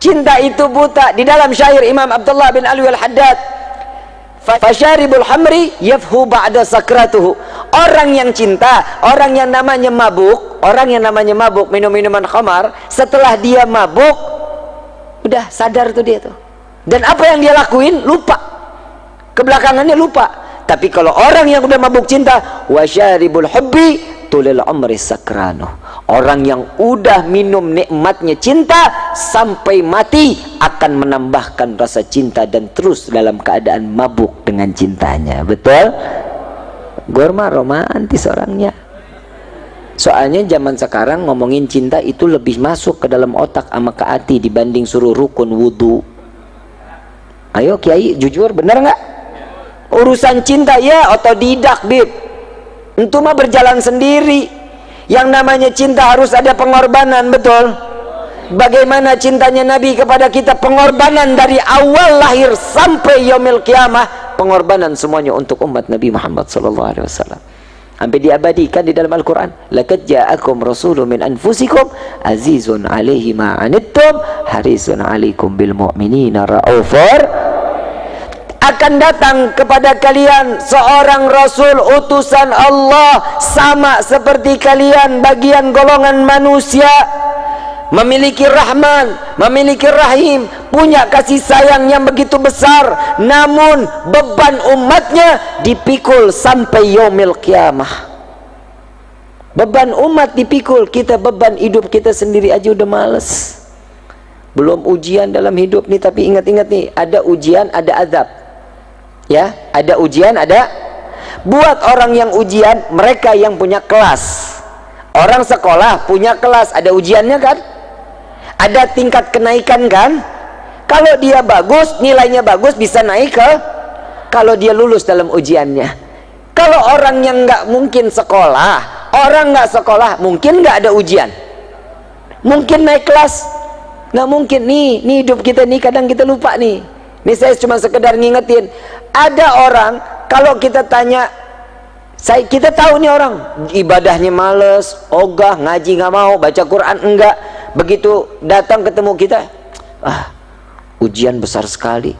Cinta itu buta. Di dalam syair Imam Abdullah bin Alwi al-Haddad, fasyaribul hamri yafhu ba'da sakratuhu. Orang yang cinta, orang yang namanya mabuk minum minuman khamar, setelah dia mabuk udah sadar tuh dia tuh, dan apa yang dia lakuin lupa, kebelakangannya lupa. Tapi kalau orang yang udah mabuk cinta, wasyaribul hubbi tulil umri sakrano, orang yang udah minum nikmatnya cinta sampai mati akan menambahkan rasa cinta dan terus dalam keadaan mabuk dengan cintanya. Betul? Gorma romantis orangnya. Soalnya zaman sekarang ngomongin cinta itu lebih masuk ke dalam otak sama ke hati dibanding suruh rukun wudu. Ayo Kiai, jujur, bener nggak? Urusan cinta ya otodidak, bib. Itu mah berjalan sendiri. Yang namanya cinta harus ada pengorbanan, betul? Bagaimana cintanya Nabi kepada kita? Pengorbanan dari awal lahir sampai yaumil qiyamah, pengorbanan semuanya untuk umat Nabi Muhammad SAW. Sampai diabadikan di dalam Al-Quran, laqad ja'akum rasulun min anfusikum azizun alaihi ma anittum harisun alaikum bil mu'minina raufur. Akan datang kepada kalian seorang rasul utusan Allah, sama seperti kalian, bagian golongan manusia, memiliki rahman, memiliki rahim, punya kasih sayang yang begitu besar, namun beban umatnya dipikul sampai yaumil qiyamah. Beban umat dipikul, kita beban hidup kita sendiri aja udah males, belum ujian dalam hidup nih. Tapi ingat-ingat nih, ada ujian, ada azab ya, ada ujian, ada. Buat orang yang ujian, mereka yang punya kelas, orang sekolah punya kelas, ada ujiannya kan, ada tingkat kenaikan kan. Kalau dia bagus, nilainya bagus, bisa naik ke, kalau dia lulus dalam ujiannya. Kalau orang yang nggak mungkin sekolah, orang nggak sekolah, mungkin nggak ada ujian, mungkin naik kelas, nggak mungkin. Nih hidup kita nih kadang kita lupa nih. Nih saya cuma sekedar ngingetin. Ada orang kalau kita tanya, kita tahu nih orang ibadahnya males, ogah, ngaji nggak mau, baca Quran enggak. Begitu datang ketemu kita, ujian besar sekali.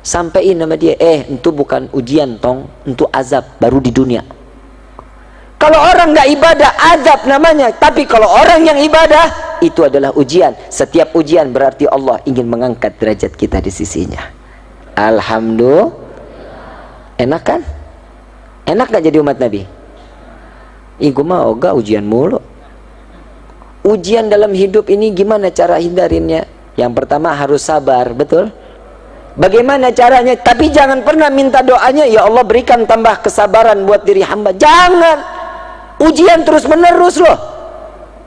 Sampaiin nama dia, itu bukan ujian tong, itu azab baru di dunia. Kalau orang nggak ibadah, azab namanya. Tapi kalau orang yang ibadah, itu adalah ujian. Setiap ujian berarti Allah ingin mengangkat derajat kita di sisinya. Alhamdulillah. Enak kan? Enak gak jadi umat Nabi? Gue mah ogah ujian mulu. Ujian dalam hidup ini gimana cara hindarinnya? Yang pertama harus sabar, betul? Bagaimana caranya? Tapi jangan pernah minta doanya, ya Allah berikan tambah kesabaran buat diri hamba. Jangan. Ujian terus menerus loh.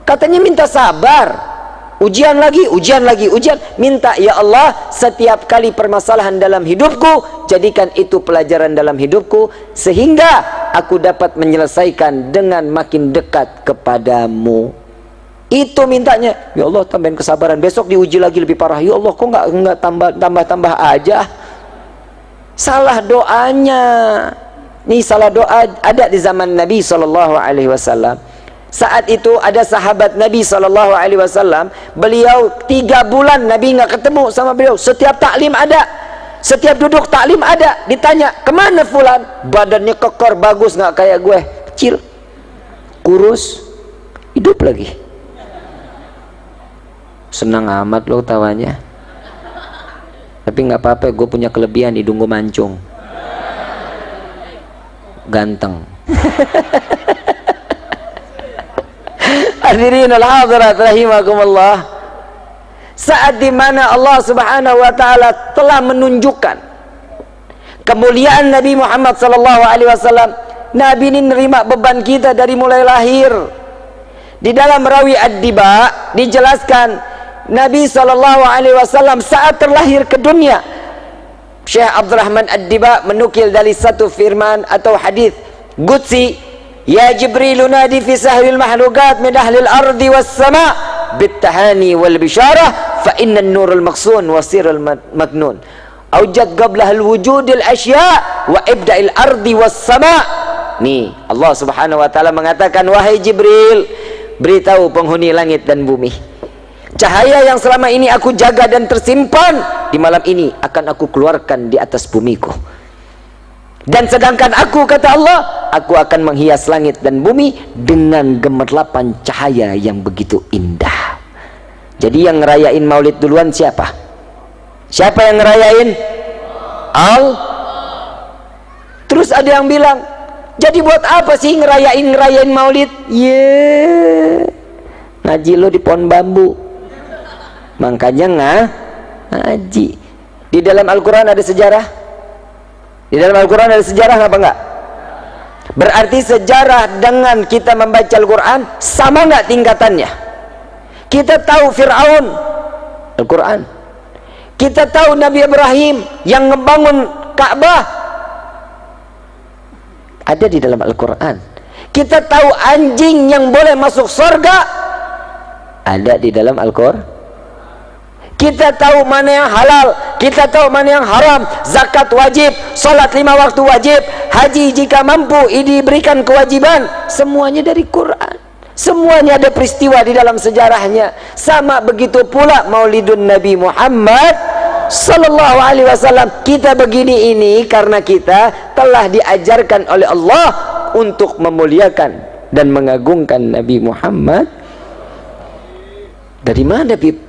Katanya minta sabar. Ujian lagi, ujian lagi, ujian. Minta, ya Allah, setiap kali permasalahan dalam hidupku, jadikan itu pelajaran dalam hidupku, sehingga aku dapat menyelesaikan dengan makin dekat kepadamu. Itu mintanya. Ya Allah tambahin kesabaran, besok diuji lagi lebih parah. Ya Allah kok nggak tambah aja. Salah doanya. Nih salah doa ada di zaman Nabi SAW. Saat itu ada sahabat Nabi SAW, beliau 3 bulan Nabi nggak ketemu sama beliau. Setiap taklim ada, setiap duduk taklim ada. Ditanya kemana fulan, badannya kekor bagus, nggak kayak gue, kecil, kurus, hidup lagi. Senang amat lo tawanya. Tapi nggak apa-apa, gue punya kelebihan, hidung gue mancung, ganteng. Hadirin al-hadirat rahimakumullah. Saat dimana Allah subhanahu wa ta'ala telah menunjukkan kemuliaan Nabi Muhammad SAW, Nabi ini nerima beban kita dari mulai lahir. Di dalam Rawi Ad-Diba dijelaskan Nabi SAW saat terlahir ke dunia. Syekh Abdurrahman Ad-Diba menukil dari satu firman atau hadis qudsi, ya Jibril nadi fi sahril mahlukat min ahlil ardi was sama bittahani wal bisyarah fa inna an-nurul maqsun wa sirrul maknun awjad qabla al-wujudil asya wa ibda'il ardi was sama. Nih Allah subhanahu wa ta'ala mengatakan, wahai Jibril, beritahu penghuni langit dan bumi, Cahaya yang selama ini aku jaga dan tersimpan, di malam ini akan aku keluarkan di atas bumiku. Dan sedangkan aku, kata Allah, aku akan menghias langit dan bumi dengan gemerlapan cahaya yang begitu indah. Jadi yang ngerayain maulid duluan siapa? Siapa yang ngerayain? Terus ada yang bilang, jadi buat apa sih ngerayain maulid? Ngaji lo di pohon bambu, makanya ngaji. Di dalam Al-Quran ada sejarah. Di dalam Al-Quran ada sejarah apa enggak? Berarti sejarah dengan kita membaca Al-Quran sama enggak tingkatannya? Kita tahu Fir'aun, Al-Quran. Kita tahu Nabi Ibrahim yang ngebangun Ka'bah, ada di dalam Al-Quran. Kita tahu anjing yang boleh masuk surga, ada di dalam Al-Quran. Kita tahu mana yang halal, kita tahu mana yang haram, zakat wajib, salat 5 waktu wajib, haji jika mampu diberikan kewajiban, semuanya dari Quran. Semuanya ada peristiwa di dalam sejarahnya. Sama begitu pula Maulidun Nabi Muhammad sallallahu alaihi wasallam. Kita begini ini karena kita telah diajarkan oleh Allah untuk memuliakan dan mengagungkan Nabi Muhammad. Dari mana, Bib?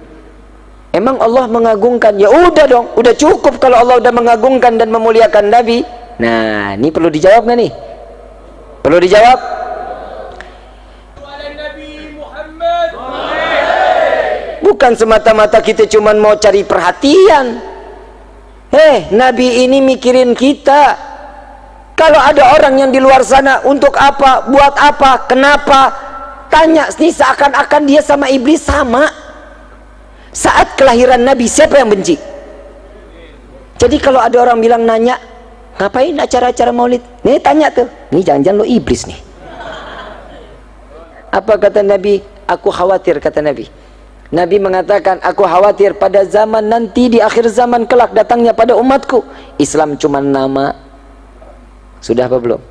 Emang Allah mengagungkan? Ya udah dong, udah cukup kalau Allah udah mengagungkan dan memuliakan Nabi. Nah, ini perlu dijawab nggak nih? Perlu dijawab? Bukan semata-mata kita cuman mau cari perhatian. Nabi ini mikirin kita. Kalau ada orang yang di luar sana, untuk apa, buat apa, kenapa, tanya nih, seakan-akan dia sama iblis sama. Saat kelahiran Nabi, siapa yang benci? Jadi kalau ada orang bilang nanya, ngapain acara-acara maulid? Nih tanya tuh, nih jangan-jangan lo iblis nih. Apa kata Nabi? Aku khawatir, kata Nabi. Nabi mengatakan, aku khawatir pada zaman nanti, di akhir zaman kelak datangnya pada umatku, Islam cuma nama. Sudah apa belum?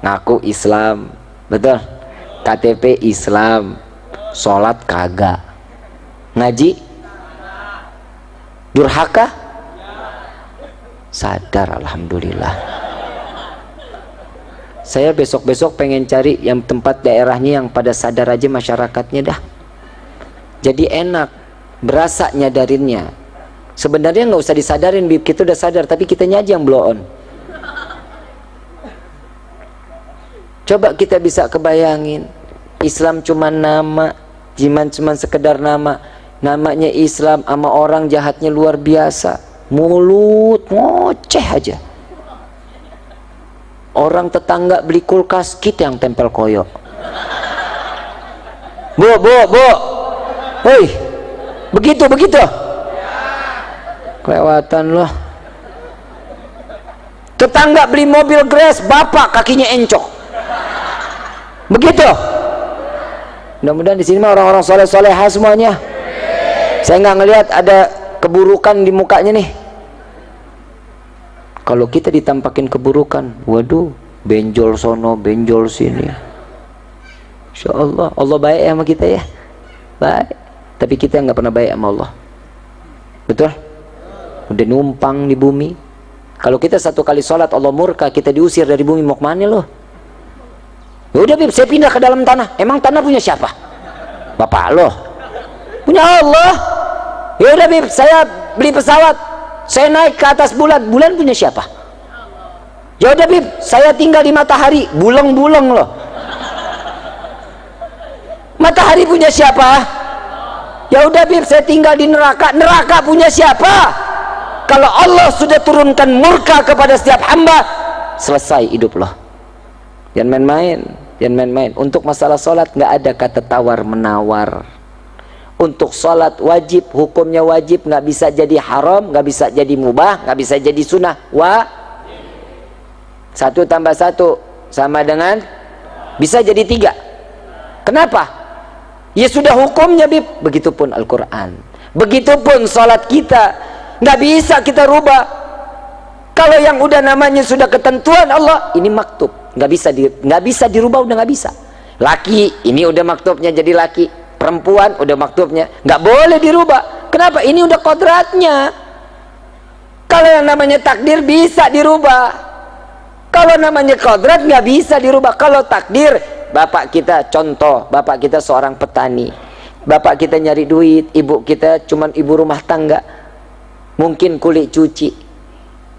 Ngaku Islam, betul? KTP Islam, sholat kagak, ngaji durhaka, sadar. Alhamdulillah. Saya besok-besok pengen cari yang tempat daerahnya yang pada sadar aja masyarakatnya dah, jadi enak, berasa nyadarinnya. Sebenarnya nggak usah disadarin, Bib, kita udah sadar, tapi kitanya aja yang blow on. Coba kita bisa kebayangin, Islam cuma nama, cuma sekedar nama. Namanya Islam, sama orang jahatnya luar biasa, mulut ngoceh aja. Orang tetangga beli kulkas, kita yang tempel koyo. Bu, hei, begitu kelewatan loh. Tetangga beli mobil Grace, bapak kakinya encok. Begitu. Mudah-mudahan di sini mah orang-orang soleh-soleha semuanya. Saya nggak ngelihat ada keburukan di mukanya nih. Kalau kita ditampakin keburukan, waduh, benjol sono, benjol sini. Insya Allah, Allah baik sama kita ya, baik. Tapi kita nggak pernah baik sama Allah, betul? Udah numpang di bumi. Kalau kita satu kali sholat Allah murka, kita diusir dari bumi, mau kemana loh? Ya udah, Bib, saya pindah ke dalam tanah. Emang tanah punya siapa? Bapak loh, punya Allah. Ya udah, Bib, saya beli pesawat, saya naik ke atas bulan. Bulan punya siapa? Ya udah, Bib, saya tinggal di matahari. Buleng-buleng loh. Matahari punya siapa? Ya udah, Bib, saya tinggal di neraka. Neraka punya siapa? Kalau Allah sudah turunkan murka kepada setiap hamba, selesai hidup loh. Jangan main-main. Untuk masalah sholat nggak ada kata tawar menawar. Untuk sholat wajib, hukumnya wajib, nggak bisa jadi haram, nggak bisa jadi mubah, nggak bisa jadi sunnah. 1 tambah 1 sama dengan, bisa jadi 3. Kenapa? Ya sudah hukumnya, Bib. Begitupun Al-Quran, begitupun sholat kita, nggak bisa kita rubah. Kalau yang udah namanya sudah ketentuan Allah, ini maktub, nggak bisa dirubah, udah nggak bisa. Laki, ini udah maktubnya jadi laki. perempuan udah maktubnya, nggak boleh dirubah. Kenapa? Ini udah kodratnya. Kalau yang namanya takdir bisa dirubah, kalau namanya kodrat nggak bisa dirubah. Kalau takdir, bapak kita contoh, bapak kita seorang petani, bapak kita nyari duit, ibu kita cuman ibu rumah tangga, mungkin kulit cuci,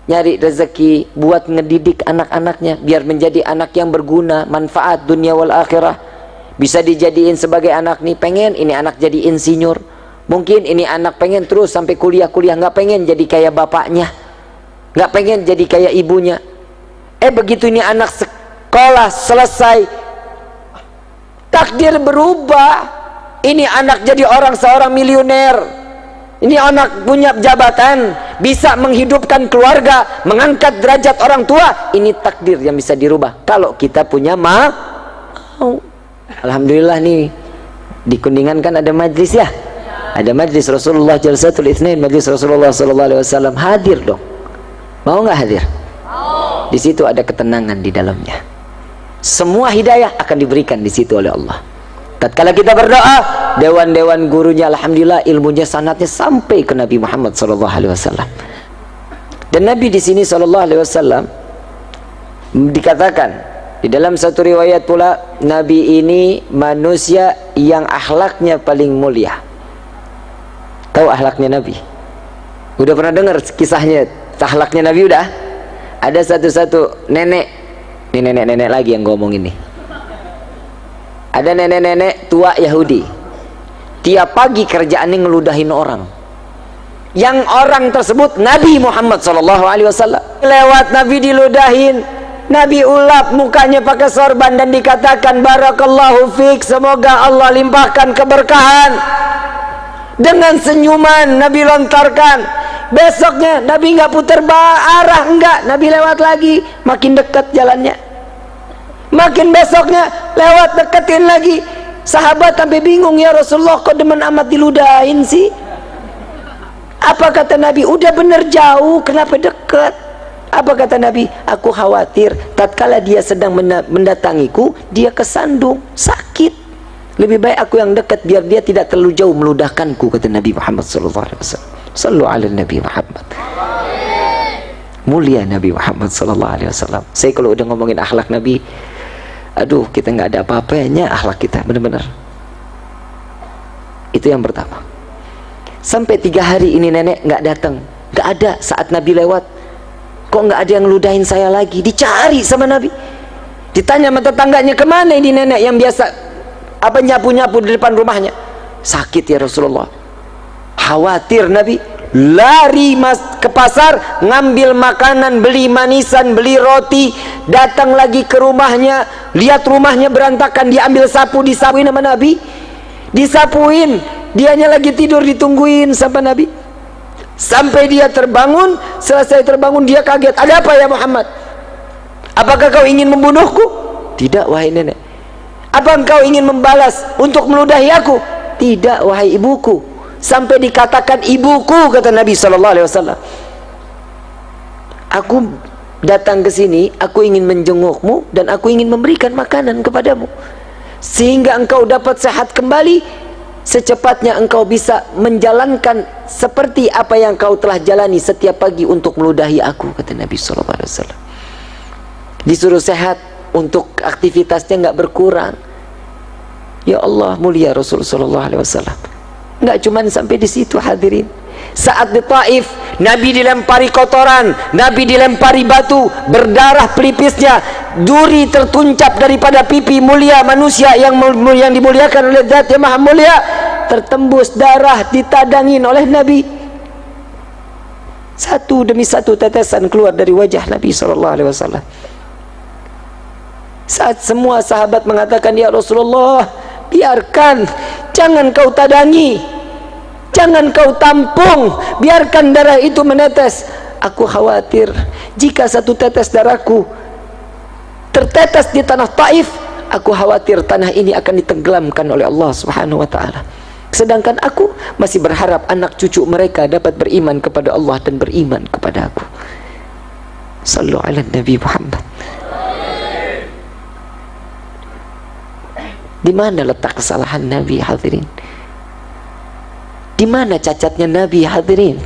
nyari rezeki buat ngedidik anak-anaknya biar menjadi anak yang berguna, manfaat dunia wal akhirah. Bisa dijadiin sebagai anak nih, pengen ini anak jadi insinyur, mungkin ini anak pengen terus sampai kuliah-kuliah, nggak pengen jadi kayak bapaknya, nggak pengen jadi kayak ibunya. Begitu ini anak sekolah selesai, takdir berubah, ini anak jadi seorang miliuner, ini anak punya jabatan, bisa menghidupkan keluarga, mengangkat derajat orang tua. Ini takdir yang bisa dirubah kalau kita punya mau. Alhamdulillah nih di Kuningan kan ada majlis ya, ada majlis Rasulullah Jalsatul Itsnain, majlis Rasulullah sallallahu alaihi wasallam. Hadir dong, mau nggak hadir? Di situ ada ketenangan di dalamnya, semua hidayah akan diberikan di situ oleh Allah. Tatkala kita berdoa, dewan-dewan gurunya alhamdulillah ilmunya sanatnya sampai ke Nabi Muhammad sallallahu alaihi wasallam. Dan Nabi di sini sallallahu alaihi wasallam dikatakan di dalam satu riwayat pula, Nabi ini manusia yang akhlaknya paling mulia. Tahu akhlaknya Nabi? Udah pernah dengar kisahnya akhlaknya Nabi? Udah? Ada satu nenek, ini nenek-nenek lagi yang ngomong ini. Ada nenek-nenek tua Yahudi, tiap pagi kerjaannya ngeludahin orang. Yang orang tersebut Nabi Muhammad SAW. Lewat Nabi diludahin, Nabi ulap mukanya pakai sorban dan dikatakan barakallahu fiik, semoga Allah limpahkan keberkahan. Dengan senyuman Nabi lontarkan. Besoknya Nabi nggak putar arah, enggak, Nabi lewat lagi, makin dekat jalannya. Makin besoknya lewat, deketin lagi. Sahabat sampai bingung, ya Rasulullah kok demen amat diludahin sih? Apa kata Nabi? Udah bener jauh, kenapa deket? Apa kata Nabi? Aku khawatir tatkala dia sedang mendatangiku, dia kesandung, sakit. Lebih baik aku yang dekat biar dia tidak terlalu jauh meludahkanku, kata Nabi Muhammad SAW. Sallu ala Nabi Muhammad. Mulia Nabi Muhammad SAW. Saya kalau udah ngomongin akhlak Nabi, aduh, kita nggak ada apa-apanya akhlak kita, benar-benar. Itu yang pertama. Sampai 3 hari ini nenek nggak datang, nggak ada. Saat Nabi lewat, kok nggak ada yang ludahin saya lagi? Dicari sama Nabi, ditanya sama tetangganya, kemana ini nenek yang biasa nyapu-nyapu di depan rumahnya? Sakit ya Rasulullah. Khawatir Nabi, lari ke pasar, ngambil makanan, beli manisan, beli roti, datang lagi ke rumahnya, lihat rumahnya berantakan, diambil sapu, disapuin sama Nabi, disapuin, dianya lagi tidur, ditungguin sama Nabi. Sampai dia terbangun. Selesai terbangun dia kaget, ada apa ya Muhammad? Apakah kau ingin membunuhku? Tidak wahai nenek. Apa engkau ingin membalas untuk meludahi aku? Tidak wahai ibuku. Sampai dikatakan ibuku, kata Nabi SAW. Aku datang ke sini, aku ingin menjengukmu dan aku ingin memberikan makanan kepadamu, sehingga engkau dapat sehat kembali, secepatnya engkau bisa menjalankan seperti apa yang kau telah jalani setiap pagi untuk meludahi aku, kata Nabi SAW. Disuruh sehat untuk aktivitasnya nggak berkurang. Ya Allah, mulia Rasulullah SAW. Nggak cuman sampai di situ hadirin. Saat di Taif, Nabi dilempari kotoran, Nabi dilempari batu, berdarah pelipisnya, duri tertuncap daripada pipi mulia manusia yang dimuliakan oleh Zat yang Maha Mulia, tertembus darah, ditadangin oleh Nabi. Satu demi satu tetesan keluar dari wajah Nabi SAW. Saat semua sahabat mengatakan, ya Rasulullah, biarkan, jangan kau tadangi, jangan kau tampung, biarkan darah itu menetes. Aku khawatir jika satu tetes darahku tertetes di tanah Taif, aku khawatir tanah ini akan ditenggelamkan oleh Allah Subhanahu wa ta'ala. Sedangkan aku masih berharap anak cucu mereka dapat beriman kepada Allah dan beriman kepada aku. Sallu ala Nabi Muhammad. Di mana letak kesalahan Nabi, hadirin? Di mana cacatnya Nabi, hadirin?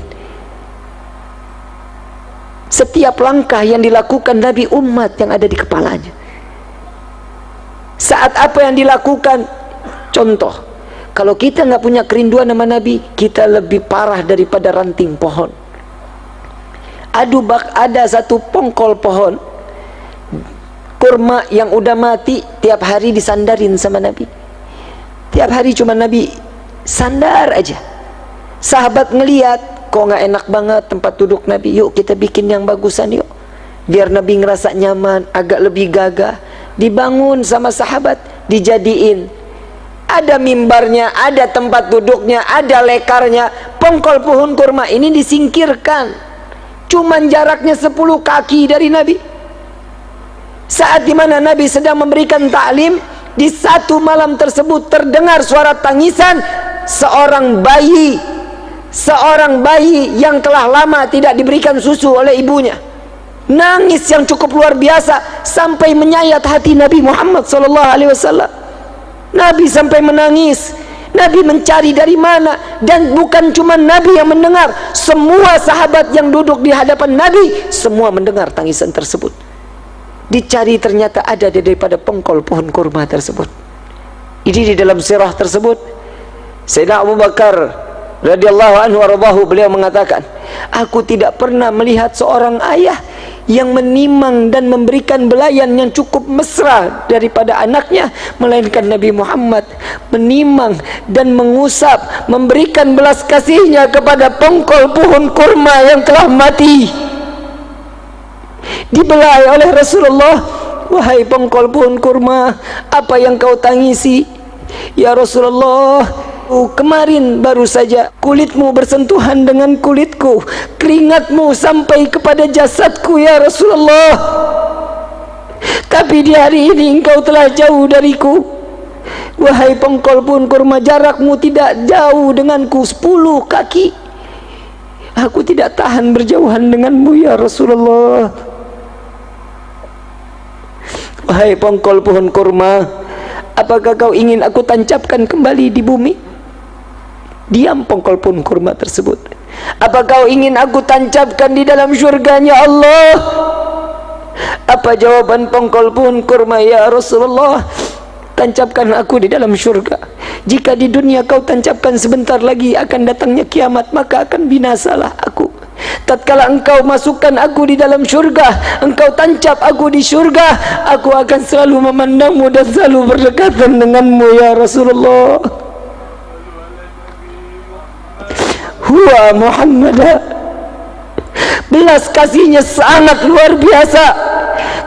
Setiap langkah yang dilakukan Nabi, umat yang ada di kepalanya. Saat apa yang dilakukan, contoh, kalau kita nggak punya kerinduan sama Nabi, kita lebih parah daripada ranting pohon. Ada satu pongkol pohon kurma yang udah mati, tiap hari disandarin sama Nabi. Tiap hari cuma Nabi sandar aja. Sahabat ngeliat, kok nggak enak banget tempat duduk Nabi, yuk kita bikin yang bagusan yuk, biar Nabi ngerasa nyaman, agak lebih gagah. Dibangun sama sahabat, dijadiin, ada mimbarnya, ada tempat duduknya, ada lekarnya. Pongkol pohon kurma ini disingkirkan, cuman jaraknya 10 kaki dari Nabi. Saat dimana Nabi sedang memberikan ta'lim, di satu malam tersebut terdengar suara tangisan seorang bayi yang telah lama tidak diberikan susu oleh ibunya. Nangis yang cukup luar biasa sampai menyayat hati Nabi Muhammad SAW. Nabi sampai menangis. Nabi mencari dari mana, dan bukan cuma Nabi yang mendengar, semua sahabat yang duduk di hadapan Nabi semua mendengar tangisan tersebut. Dicari, ternyata ada daripada pongkol pohon kurma tersebut. Ini di dalam sirah tersebut, Sayyidina Abu Bakar radhiyallahu anhu warḍahu, beliau mengatakan, aku tidak pernah melihat seorang ayah yang menimang dan memberikan belayan yang cukup mesra daripada anaknya, melainkan Nabi Muhammad menimang dan mengusap, memberikan belas kasihnya kepada pongkol pohon kurma yang telah mati, dibelai oleh Rasulullah. Wahai pongkol pohon kurma, apa yang kau tangisi? Ya Rasulullah, kemarin baru saja kulitmu bersentuhan dengan kulitku, keringatmu sampai kepada jasadku ya Rasulullah, tapi di hari ini engkau telah jauh dariku. Wahai pongkol pohon kurma, jarakmu tidak jauh denganku 10 kaki. Aku tidak tahan berjauhan denganmu ya Rasulullah. Wahai pongkol pohon kurma, apakah kau ingin aku tancapkan kembali di bumi? Diam pongkol pohon kurma tersebut. Apa kau ingin aku tancapkan di dalam syurganya Allah? Apa jawaban pongkol pohon kurma? Ya Rasulullah, tancapkan aku di dalam syurga. Jika di dunia kau tancapkan, sebentar lagi akan datangnya kiamat, maka akan binasalah aku. Tatkala engkau masukkan aku di dalam syurga, engkau tancap aku di syurga, aku akan selalu memandangmu dan selalu berdekatan denganmu ya Rasulullah. Huwa Muhammad, belas kasihnya sangat luar biasa,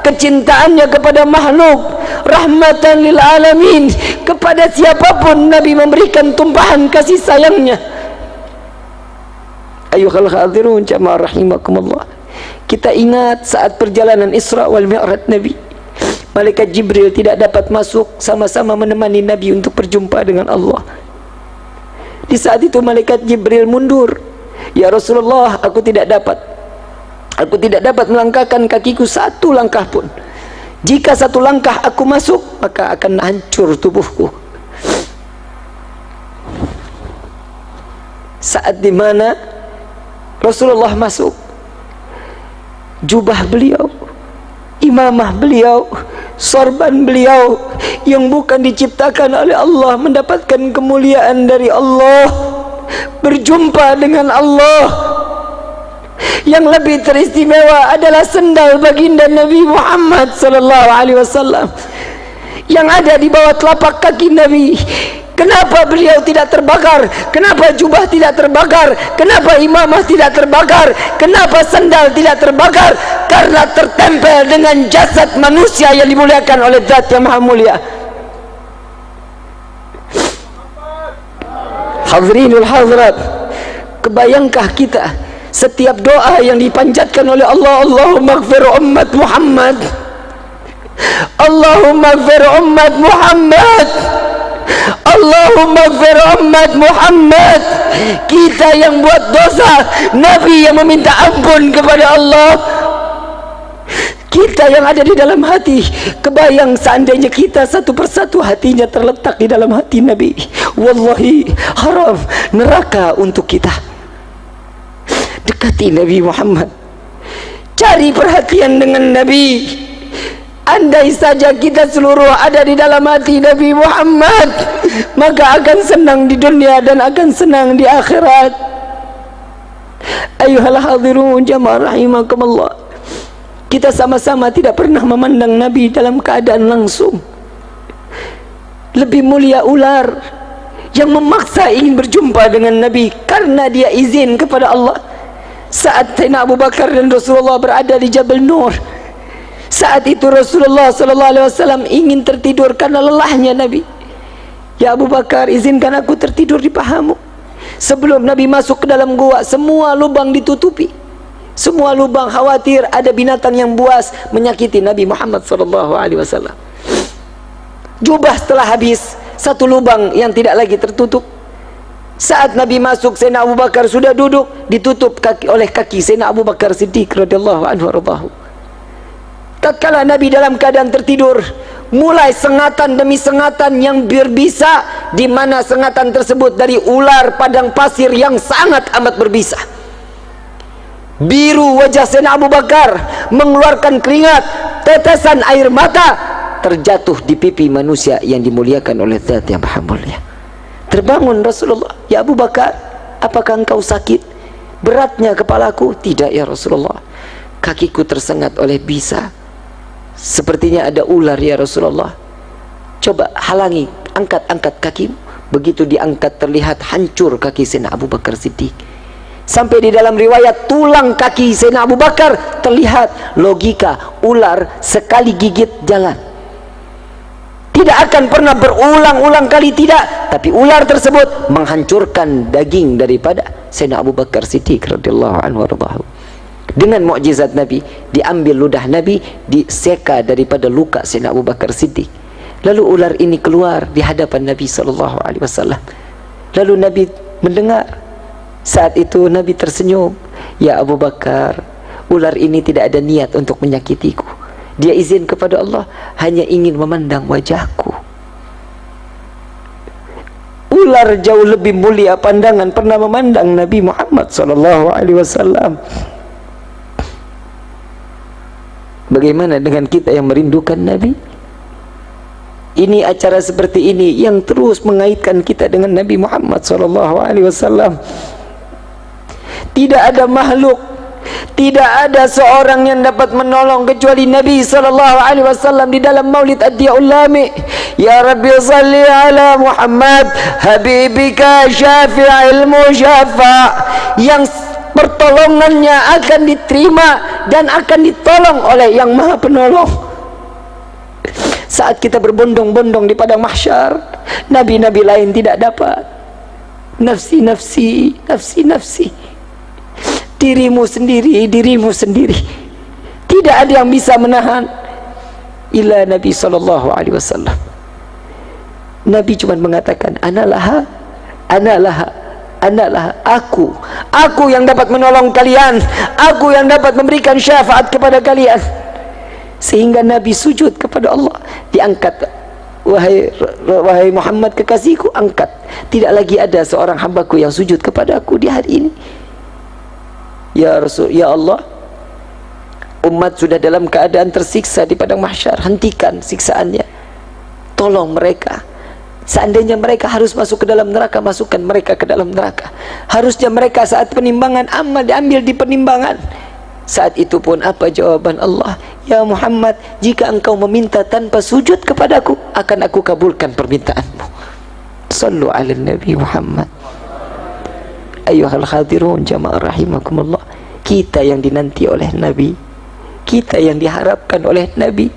kecintaannya kepada makhluk, rahmatan lil alamin. Kepada siapapun Nabi memberikan tumpahan kasih sayangnya. Ayuhal hadirun jamaah rahimakumullah, kita ingat saat perjalanan Isra wal Mi'raj Nabi, malaikat Jibril tidak dapat masuk, sama-sama menemani Nabi untuk berjumpa dengan Allah. Di saat itu malaikat Jibril mundur. Ya Rasulullah, aku tidak dapat melangkahkan kakiku satu langkah pun. Jika satu langkah aku masuk, maka akan hancur tubuhku. Saat dimana Rasulullah masuk, jubah beliau, imamah beliau, sorban beliau yang bukan diciptakan oleh Allah, mendapatkan kemuliaan dari Allah, berjumpa dengan Allah. Yang lebih teristimewa adalah sendal baginda Nabi Muhammad sallallahu alaihi wasallam yang ada di bawah telapak kaki Nabi. Kenapa beliau tidak terbakar? Kenapa jubah tidak terbakar? Kenapa imamah tidak terbakar? Kenapa sandal tidak terbakar? Karena tertempel dengan jasad manusia yang dimuliakan oleh Zat yang Maha Mulia. Hadirinul hadirat, kebayangkah kita setiap doa yang dipanjatkan oleh Allah, Allahumma ighfir ummat Muhammad, Allahumma ighfir ummat Muhammad, Allahumma ighfir ummat Muhammad. Kita yang buat dosa, Nabi yang meminta ampun kepada Allah. Kita yang ada di dalam hati, kebayang seandainya kita satu persatu hatinya terletak di dalam hati Nabi, wallahi haram neraka untuk kita. Dekati Nabi Muhammad, cari perhatian dengan Nabi. Andai saja kita seluruh ada di dalam hati Nabi Muhammad, maka akan senang di dunia dan akan senang di akhirat. Ayuhal hadirun jamaah rahimakumullah, kita sama-sama tidak pernah memandang Nabi dalam keadaan langsung. Lebih mulia ular yang memaksa ingin berjumpa dengan Nabi karena dia izin kepada Allah. Saat Sayyidina Abu Bakar dan Rasulullah berada di Jabal Nur, saat itu Rasulullah SAW ingin tertidur karena lelahnya Nabi. Ya Abu Bakar, izinkan aku tertidur di pahamu. Sebelum Nabi masuk ke dalam gua, semua lubang ditutupi. Semua lubang, khawatir ada binatang yang buas menyakiti Nabi Muhammad SAW. Jubah setelah habis, satu lubang yang tidak lagi tertutup. Saat Nabi masuk, Sayyidina Abu Bakar sudah duduk, ditutup oleh kaki Sayyidina Abu Bakar Siddiq radhiyallahu anhu warḍahu. Tatkala Nabi dalam keadaan tertidur, mulai sengatan demi sengatan yang berbisa, di mana sengatan tersebut dari ular padang pasir yang sangat amat berbisa. Biru wajah Sayyidina Abu Bakar, mengeluarkan keringat, tetesan air mata terjatuh di pipi manusia yang dimuliakan oleh Zat yang Maha Mulia. Terbangun Rasulullah, ya Abu Bakar, apakah engkau sakit? Beratnya kepalaku? Tidak ya Rasulullah, kakiku tersengat oleh bisa. Sepertinya ada ular ya Rasulullah. Coba halangi, angkat kakimu. Begitu diangkat terlihat hancur kaki Sayyidina Abu Bakar Siddiq. Sampai di dalam riwayat tulang kaki Sayyidina Abu Bakar terlihat. Logika, ular sekali gigit jalan, tidak akan pernah berulang-ulang kali, tidak. Tapi ular tersebut menghancurkan daging daripada Sayyidina Abu Bakar Siddiq radhiyallahu anhu warḍahu. Dengan mukjizat Nabi, diambil ludah Nabi, diseka daripada luka Sayyidina Abu Bakar Siddiq. Lalu ular ini keluar di hadapan Nabi SAW. Lalu Nabi mendengar. Saat itu Nabi tersenyum, ya Abu Bakar, ular ini tidak ada niat untuk menyakitiku. Dia izin kepada Allah, hanya ingin memandang wajahku. Ular jauh lebih mulia pandangan pernah memandang Nabi Muhammad SAW. Bagaimana dengan kita yang merindukan Nabi? Ini acara seperti ini yang terus mengaitkan kita dengan Nabi Muhammad SAW. Tidak ada makhluk, tidak ada seorang yang dapat menolong kecuali Nabi SAW di dalam Maulid Ad-Diyaul Lami. Ya Rabbi salli ala Muhammad habibika syafi'il musyafa', yang pertolongannya akan diterima dan akan ditolong oleh yang Maha Penolong. Saat kita berbondong-bondong di padang mahsyar, nabi-nabi lain tidak dapat. Nafsi, nafsi, nafsi, nafsi. Dirimu sendiri, dirimu sendiri. Tidak ada yang bisa menahan illa Nabi SAW. Nabi cuma mengatakan, Analaha, Analaha, Analaha, aku yang dapat menolong kalian, aku yang dapat memberikan syafaat kepada kalian. Sehingga Nabi sujud kepada Allah, diangkat, wahai Muhammad kekasihku, angkat. Tidak lagi ada seorang hambaku yang sujud kepada aku di hari ini. Ya Rasul, ya Allah, umat sudah dalam keadaan tersiksa di padang mahsyar, hentikan siksaannya, tolong mereka. Seandainya mereka harus masuk ke dalam neraka, masukkan mereka ke dalam neraka. Harusnya mereka saat penimbangan amal diambil di penimbangan. Saat itu pun apa jawaban Allah? Ya Muhammad, jika engkau meminta tanpa sujud kepadaku, akan aku kabulkan permintaanmu. Sallu ala Nabi Muhammad. Ayuhal hadirun jamaah rahimakumullah, kita yang dinanti oleh Nabi, kita yang diharapkan oleh Nabi.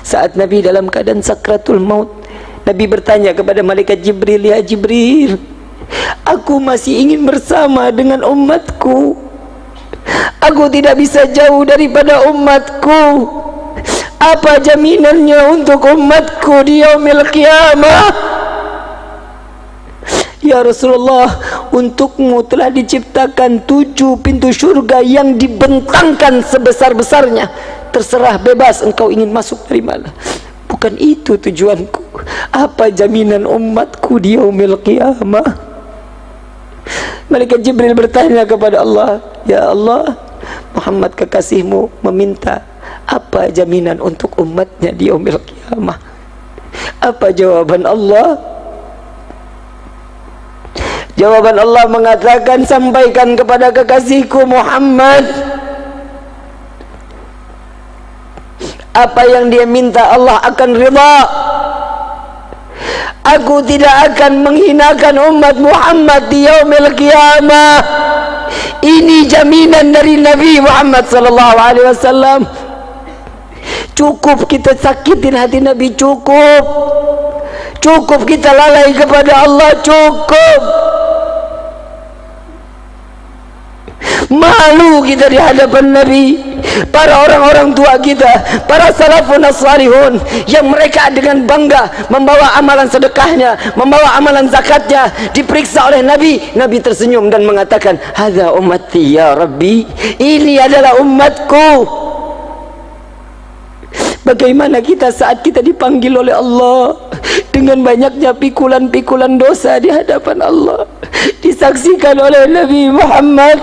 Saat Nabi dalam keadaan sakratul maut, Nabi bertanya kepada malaikat Jibril, ya Jibril, aku masih ingin bersama dengan umatku, aku tidak bisa jauh daripada umatku. Apa jaminannya untuk umatku di yaumil qiyamah? Ya Rasulullah, untukmu telah diciptakan 7 pintu syurga yang dibentangkan sebesar-besarnya. terserah, bebas engkau ingin masuk dari mana. Bukan itu tujuanku. Apa jaminan umatku di yaumil qiyamah? Malaikat Jibril bertanya kepada Allah, ya Allah, Muhammad kekasihmu meminta apa jaminan untuk umatnya di yaumil qiyamah. Apa jawaban Allah? Jawaban Allah mengatakan, sampaikan kepada kekasihku Muhammad, apa yang dia minta Allah akan ridha. Aku tidak akan menghinakan umat Muhammad di yaumil qiyamah. Ini jaminan dari Nabi Muhammad sallallahu alaihi wasallam. Cukup kita sakitin hati Nabi, cukup. Cukup kita lalai kepada Allah, cukup. Malu kita di hadapan Nabi. Para orang-orang tua kita, para salafun as-salihun, yang mereka dengan bangga membawa amalan sedekahnya, membawa amalan zakatnya, diperiksa oleh Nabi. Nabi tersenyum dan mengatakan, hadza ummati ya Rabbi, ini adalah umatku. Bagaimana kita saat kita dipanggil oleh Allah dengan banyaknya pikulan-pikulan dosa di hadapan Allah, disaksikan oleh Nabi Muhammad,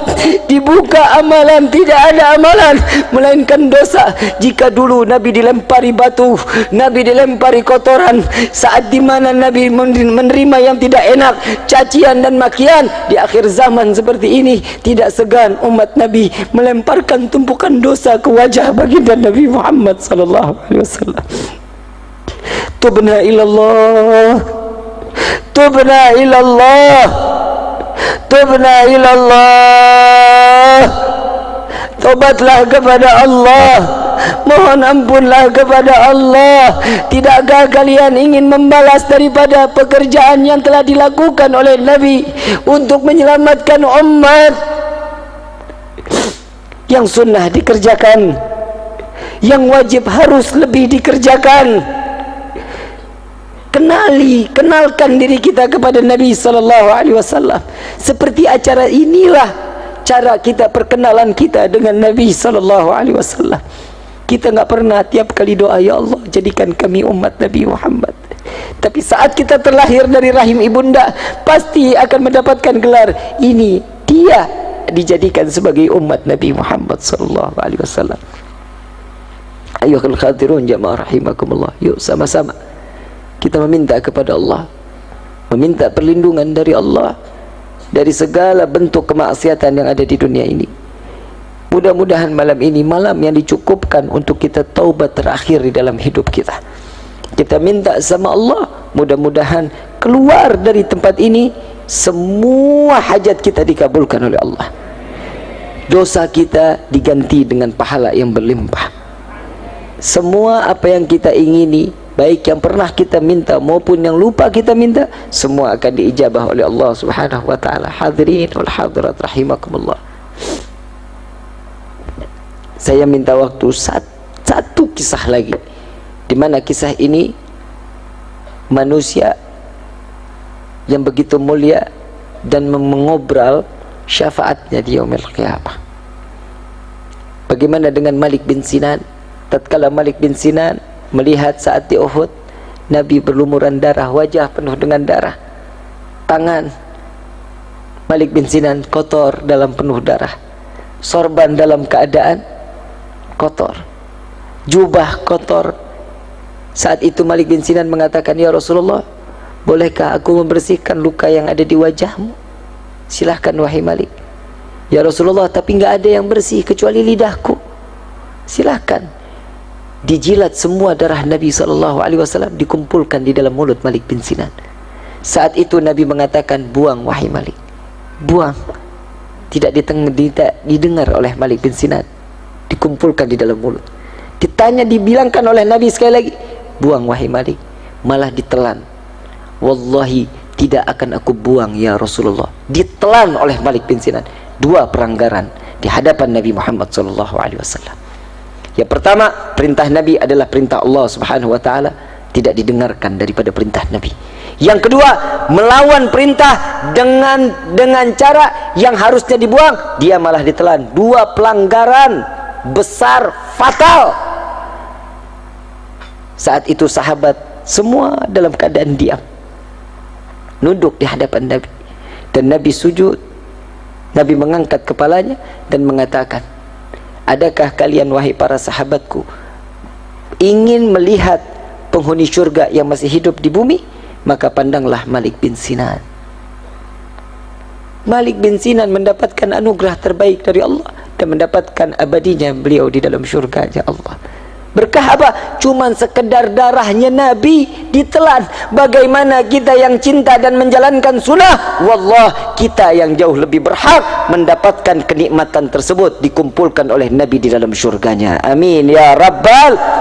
dibuka amalan, tidak ada amalan melainkan dosa. Jika dulu Nabi dilempari batu, Nabi dilempari kotoran, saat dimana Nabi menerima yang tidak enak, cacian dan makian, di akhir zaman seperti ini tidak segan umat Nabi melemparkan tumpukan dosa ke wajah baginda Nabi Muhammad sallallahu alaihi wasallam. Tubna ilallah, tubna ilallah, tubna ilallah. Tobatlah kepada Allah, mohon ampunlah kepada Allah. Tidakkah kalian ingin membalas daripada pekerjaan yang telah dilakukan oleh Nabi untuk menyelamatkan umat? Yang sunnah dikerjakan, yang wajib harus lebih dikerjakan. Kenalkan diri kita kepada Nabi sallallahu alaihi wasallam. Seperti acara inilah cara kita perkenalan kita dengan Nabi sallallahu alaihi wasallam. Kita enggak pernah tiap kali doa, ya Allah jadikan kami umat Nabi Muhammad. Tapi saat kita terlahir dari rahim ibunda, pasti akan mendapatkan gelar ini, dia dijadikan sebagai umat Nabi Muhammad sallallahu alaihi wasallam. Ayyuhal khadirun jamaah rahimakumullah. Yuk sama-sama kita meminta kepada Allah, meminta perlindungan dari Allah dari segala bentuk kemaksiatan yang ada di dunia ini. Mudah-mudahan malam ini malam yang dicukupkan untuk kita taubat terakhir di dalam hidup kita. Kita minta sama Allah, mudah-mudahan keluar dari tempat ini semua hajat kita dikabulkan oleh Allah. Dosa kita diganti dengan pahala yang berlimpah. Semua apa yang kita ingini, baik yang pernah kita minta maupun yang lupa kita minta, semua akan diijabah oleh Allah Subhanahu wa taala. Hadirin wal hadirat rahimakumullah. Saya minta waktu satu kisah lagi, di mana kisah ini manusia yang begitu mulia dan mengobral syafaatnya di yaumil qiyamah. Bagaimana dengan Malik bin Sinan? Tatkala Malik bin Sinan melihat saat di Uhud Nabi berlumuran darah, wajah penuh dengan darah, tangan Malik bin Sinan kotor dalam penuh darah, sorban dalam keadaan kotor, jubah kotor. Saat itu Malik bin Sinan mengatakan, ya Rasulullah, bolehkah aku membersihkan luka yang ada di wajahmu? Silahkan wahai Malik. Ya Rasulullah, tapi enggak ada yang bersih kecuali lidahku. Silahkan. Dijilat semua darah Nabi SAW, dikumpulkan di dalam mulut Malik bin Sinan. Saat itu Nabi mengatakan, buang wahai Malik, buang. Tidak didengar oleh Malik bin Sinan, dikumpulkan di dalam mulut. Ditanya, dibilangkan oleh Nabi sekali lagi, buang wahai Malik, malah ditelan. Wallahi tidak akan aku buang ya Rasulullah. Ditelan oleh Malik bin Sinan. Dua pelanggaran di hadapan Nabi Muhammad SAW. Yang pertama, perintah Nabi adalah perintah Allah Subhanahu wa taala, tidak didengarkan daripada perintah Nabi. Yang kedua, melawan perintah dengan cara yang harusnya dibuang, dia malah ditelan. Dua pelanggaran besar, fatal. Saat itu sahabat semua dalam keadaan diam, nunduk di hadapan Nabi, dan Nabi sujud. Nabi mengangkat kepalanya dan mengatakan, adakah kalian wahai para sahabatku ingin melihat penghuni syurga yang masih hidup di bumi? Maka pandanglah Malik bin Sinan. Malik bin Sinan mendapatkan anugerah terbaik dari Allah dan mendapatkan abadinya beliau di dalam syurganya Allah. Berkah apa? Cuman sekedar darahnya Nabi ditelan. Bagaimana kita yang cinta dan menjalankan sunnah? Wallah, kita yang jauh lebih berhak mendapatkan kenikmatan tersebut dikumpulkan oleh Nabi di dalam syurganya. Amin ya Rabbal